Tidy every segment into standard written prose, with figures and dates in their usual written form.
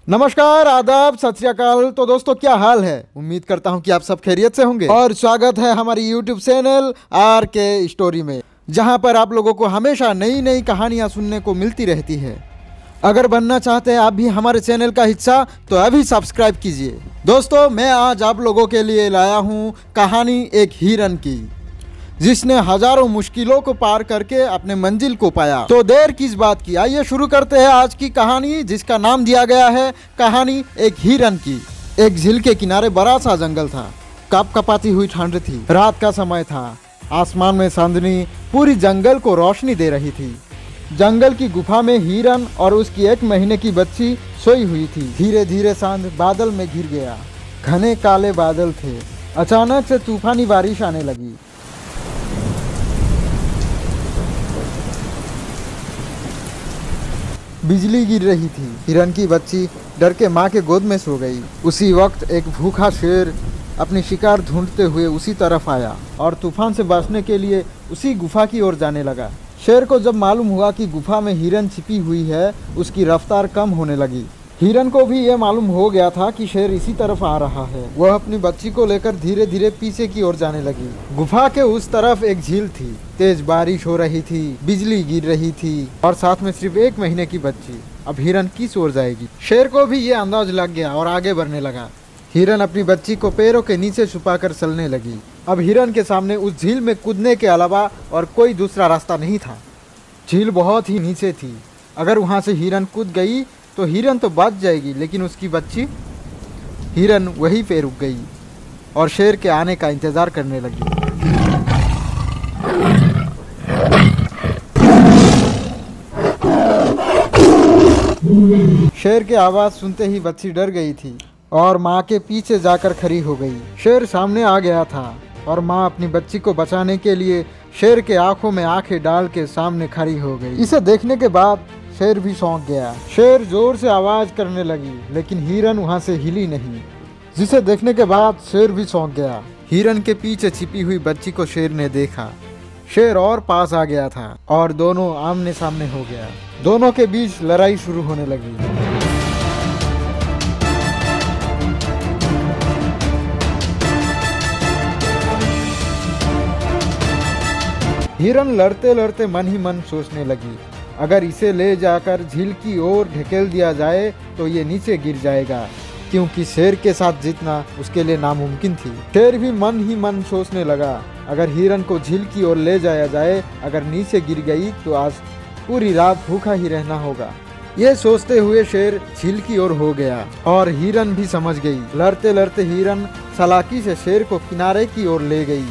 नमस्कार, आदाब, सत श्री अकाल। तो दोस्तों क्या हाल है। उम्मीद करता हूं कि आप सब खैरियत से होंगे और स्वागत है हमारी YouTube चैनल RK स्टोरी में, जहां पर आप लोगों को हमेशा नई नई कहानियां सुनने को मिलती रहती है। अगर बनना चाहते हैं आप भी हमारे चैनल का हिस्सा तो अभी सब्सक्राइब कीजिए। दोस्तों मैं आज आप लोगों के लिए लाया हूँ कहानी एक हिरन की, जिसने हजारों मुश्किलों को पार करके अपने मंजिल को पाया। तो देर किस बात की, आइए शुरू करते हैं आज की कहानी, जिसका नाम दिया गया है कहानी एक हिरन की। एक झील के किनारे बड़ा सा जंगल था। कपकपाती हुई ठंड थी, रात का समय था। आसमान में चांदनी पूरी जंगल को रोशनी दे रही थी। जंगल की गुफा में हिरन और उसकी 1 महीने की बच्ची सोई हुई थी। धीरे धीरे चांद बादल में घिर गया। घने काले बादल थे। अचानक से तूफानी बारिश आने लगी। बिजली गिर रही थी। हिरन की बच्ची डर के माँ के गोद में सो गई। उसी वक्त एक भूखा शेर अपनी शिकार ढूंढते हुए उसी तरफ आया और तूफान से बचने के लिए उसी गुफा की ओर जाने लगा। शेर को जब मालूम हुआ कि गुफा में हिरन छिपी हुई है, उसकी रफ्तार कम होने लगी। हिरन को भी यह मालूम हो गया था कि शेर इसी तरफ आ रहा है। वह अपनी बच्ची को लेकर धीरे धीरे पीछे की ओर जाने लगी। गुफा के उस तरफ एक झील थी। तेज बारिश हो रही थी, बिजली गिर रही थी और साथ में सिर्फ 1 महीने की बच्ची। अब हिरन किस ओर जाएगी? शेर को भी ये अंदाज लग गया और आगे बढ़ने लगा। हिरन अपनी बच्ची को पैरों के नीचे छुपाकर चलने लगी। अब हिरन के सामने उस झील में कूदने के अलावा और कोई दूसरा रास्ता नहीं था। झील बहुत ही नीचे थी। अगर वहां से हिरन कूद गई तो हिरन तो बच जाएगी, लेकिन उसकी बच्ची? हिरन वहीं पे रुक गई और शेर के आने का इंतजार करने लगी। शेर की आवाज सुनते ही बच्ची डर गई थी और माँ के पीछे जाकर खड़ी हो गई। शेर सामने आ गया था और माँ अपनी बच्ची को बचाने के लिए शेर के आंखों में आंखें डाल के सामने खड़ी हो गई। इसे देखने के बाद शेर भी सौंक गया। शेर जोर से आवाज करने लगी, लेकिन हिरन वहां से हिली नहीं, जिसे देखने के बाद शेर भी सौंक गया। हिरन के पीछे छिपी हुई बच्ची को शेर ने देखा। शेर और पास आ गया था और दोनों आमने सामने हो गया। दोनों के बीच लड़ाई शुरू होने लगी। हिरन लड़ते लड़ते मन ही मन सोचने लगी, अगर इसे ले जाकर झील की ओर ढकेल दिया जाए तो ये नीचे गिर जाएगा, क्योंकि शेर के साथ जीतना उसके लिए नामुमकिन थी। शेर भी मन ही मन सोचने लगा, अगर हिरन को झील की ओर ले जाया जाए, अगर नीचे गिर गई तो आज पूरी रात भूखा ही रहना होगा। ये सोचते हुए शेर झील की ओर हो गया और हिरन भी समझ गई। लड़ते लड़ते हिरन चालाकी से शेर को किनारे की ओर ले गई।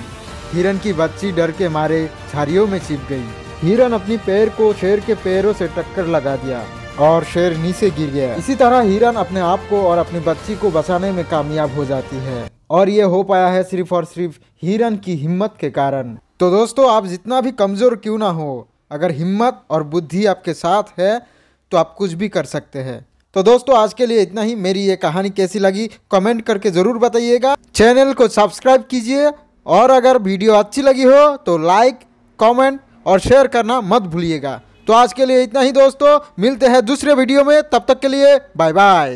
हिरन की बच्ची डर के मारे झाड़ियों में छिप गई। हिरन अपनी पैर को शेर के पैरों से टक्कर लगा दिया और शेर नीचे गिर गया। इसी तरह हिरन अपने आप को और अपनी बच्ची को बचाने में कामयाब हो जाती है, और ये हो पाया है सिर्फ और सिर्फ हिरन की हिम्मत के कारण। तो दोस्तों, आप जितना भी कमजोर क्यों ना हो, अगर हिम्मत और बुद्धि आपके साथ है तो आप कुछ भी कर सकते हैं। तो दोस्तों, आज के लिए इतना ही। मेरी ये कहानी कैसी लगी कमेंट करके जरूर बताइएगा। चैनल को सब्सक्राइब कीजिए और अगर वीडियो अच्छी लगी हो तो लाइक, कमेंट और शेयर करना मत भूलिएगा। तो आज के लिए इतना ही दोस्तों, मिलते हैं दूसरे वीडियो में। तब तक के लिए बाय बाय।